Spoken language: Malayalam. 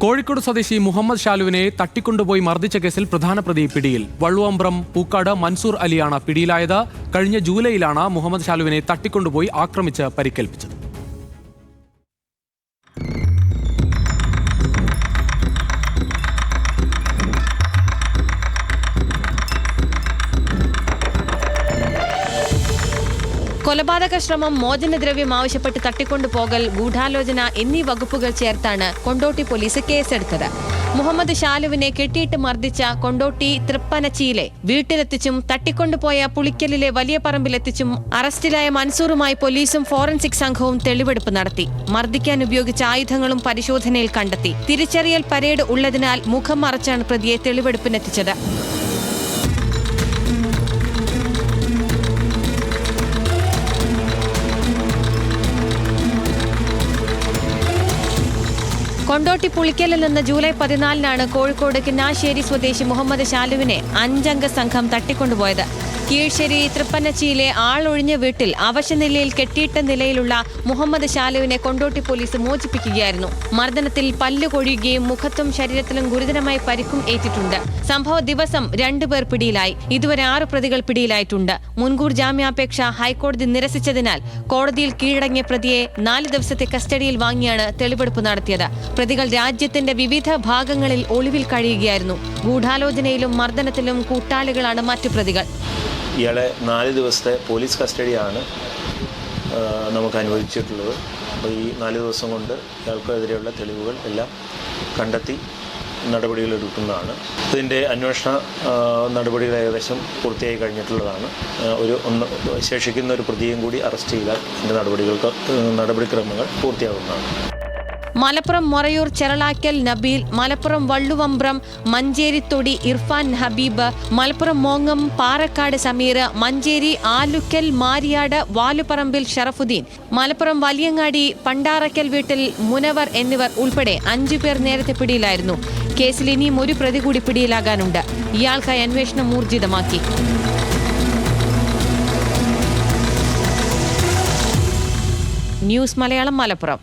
കോഴിക്കോട് സ്വദേശി മുഹമ്മദ് ഷാലുവിനെ തട്ടിക്കൊണ്ടുപോയി മർദ്ദിച്ച കേസിൽ പ്രധാന പ്രതി പിടിയിൽ. വള്ളുവമ്പ്രം പൂക്കാട് മൻസൂർ അലിയാണ് പിടിയിലായത്. കഴിഞ്ഞ ജൂലൈയിലാണ് മുഹമ്മദ് ഷാലുവിനെ തട്ടിക്കൊണ്ടുപോയി ആക്രമിച്ച് പരിക്കേൽപ്പിച്ചത്. കൊലപാതക ശ്രമം, മോചനദ്രവ്യം ആവശ്യപ്പെട്ട് തട്ടിക്കൊണ്ടുപോകൽ, ഗൂഢാലോചന എന്നീ വകുപ്പുകൾ ചേർത്താണ് കൊണ്ടോട്ടി പോലീസ് കേസെടുത്തത്. മുഹമ്മദ് ഷാലുവിനെ കെട്ടിയിട്ട് മർദ്ദിച്ച കൊണ്ടോട്ടി തൃപ്പനച്ചിയിലെ വീട്ടിലെത്തിച്ചും തട്ടിക്കൊണ്ടുപോയ പുളിക്കലിലെ വലിയ പറമ്പിലെത്തിച്ചും അറസ്റ്റിലായ മൻസൂറുമായി പോലീസും ഫോറൻസിക് സംഘവും തെളിവെടുപ്പ് നടത്തി. മർദ്ദിക്കാൻ ഉപയോഗിച്ച ആയുധങ്ങളും പരിശോധനയിൽ കണ്ടെത്തി. തിരിച്ചറിയൽ പരേഡ് ഉള്ളതിനാൽ മുഖം മറച്ചാണ് പ്രതിയെ തെളിവെടുപ്പിനെത്തിച്ചത്. കൊണ്ടോട്ടി പുളിക്കലിൽ നിന്ന് ജൂലൈ 14-നാണ് കോഴിക്കോട് കിന്നാശ്ശേരി സ്വദേശി മുഹമ്മദ് ഷാലുവിനെ 5-അംഗ സംഘം തട്ടിക്കൊണ്ടുപോയത്. കീഴ്ശ്ശേരി തൃപ്പനച്ചിയിലെ ആളൊഴിഞ്ഞ വീട്ടിൽ അവശനിലയിൽ കെട്ടിയിട്ട നിലയിലുള്ള മുഹമ്മദ് ഷാലുവിനെ കൊണ്ടോട്ടി പോലീസ് മോചിപ്പിക്കുകയായിരുന്നു. മർദ്ദനത്തിൽ പല്ല് കൊഴിയുകയും മുഖത്തും ശരീരത്തിലും ഗുരുതരമായി പരിക്കും ഏറ്റിട്ടുണ്ട്. സംഭവ ദിവസം 2 പേർ പിടിയിലായി. ഇതുവരെ 6 പ്രതികൾ പിടിയിലായിട്ടുണ്ട്. മുൻകൂർ ജാമ്യാപേക്ഷ ഹൈക്കോടതി നിരസിച്ചതിനാൽ കോടതിയിൽ കീഴടങ്ങിയ പ്രതിയെ 4 ദിവസത്തെ കസ്റ്റഡിയിൽ വാങ്ങിയാണ് തെളിവെടുപ്പ് നടത്തിയത്. പ്രതികൾ രാജ്യത്തിന്റെ വിവിധ ഭാഗങ്ങളിൽ ഒളിവിൽ കഴിയുകയായിരുന്നു. ഗൂഢാലോചനയിലും മർദ്ദനത്തിലും കൂട്ടാളികളാണ് മറ്റു പ്രതികൾ. ഇയാളെ 4 ദിവസത്തെ പോലീസ് കസ്റ്റഡിയാണ് നമുക്ക് അനുവദിച്ചിട്ടുള്ളത്. അപ്പോൾ ഈ 4 ദിവസം കൊണ്ട് ഇയാൾക്കെതിരെയുള്ള തെളിവുകൾ എല്ലാം കണ്ടെത്തി നടപടികൾ എടുക്കുന്നതാണ്. ഇതിൻ്റെ അന്വേഷണ നടപടികൾ ഏകദേശം പൂർത്തിയായി കഴിഞ്ഞിട്ടുള്ളതാണ്. ശേഷിക്കുന്ന ഒരു പ്രതിയും കൂടി അറസ്റ്റ് ചെയ്താൽ ഇതിൻ്റെ നടപടിക്രമങ്ങൾ പൂർത്തിയാകുന്നതാണ്. മലപ്പുറം മൊറയൂർ ചെറളാക്കൽ നബീൽ, മലപ്പുറം വള്ളുവമ്പ്രം മഞ്ചേരിത്തൊടി ഇർഫാൻ ഹബീബ്, മലപ്പുറം മോങ്ങം പാറക്കാട് സമീർ, മഞ്ചേരി ആലുക്കൽ മാരിയാട് വാലുപറമ്പിൽ ഷറഫുദ്ദീൻ, മലപ്പുറം വലിയങ്ങാടി പണ്ടാറക്കൽ വീട്ടിൽ മുനവർ എന്നിവർ ഉൾപ്പെടെ 5 പേർ നേരത്തെ പിടിയിലായിരുന്നു. കേസിൽ ഇനിയും ഒരു പ്രതി കൂടി പിടിയിലാകാനുണ്ട്. ഇയാൾക്കായി അന്വേഷണം ഊർജിതമാക്കി. ന്യൂസ് മലയാളം, മലപ്പുറം.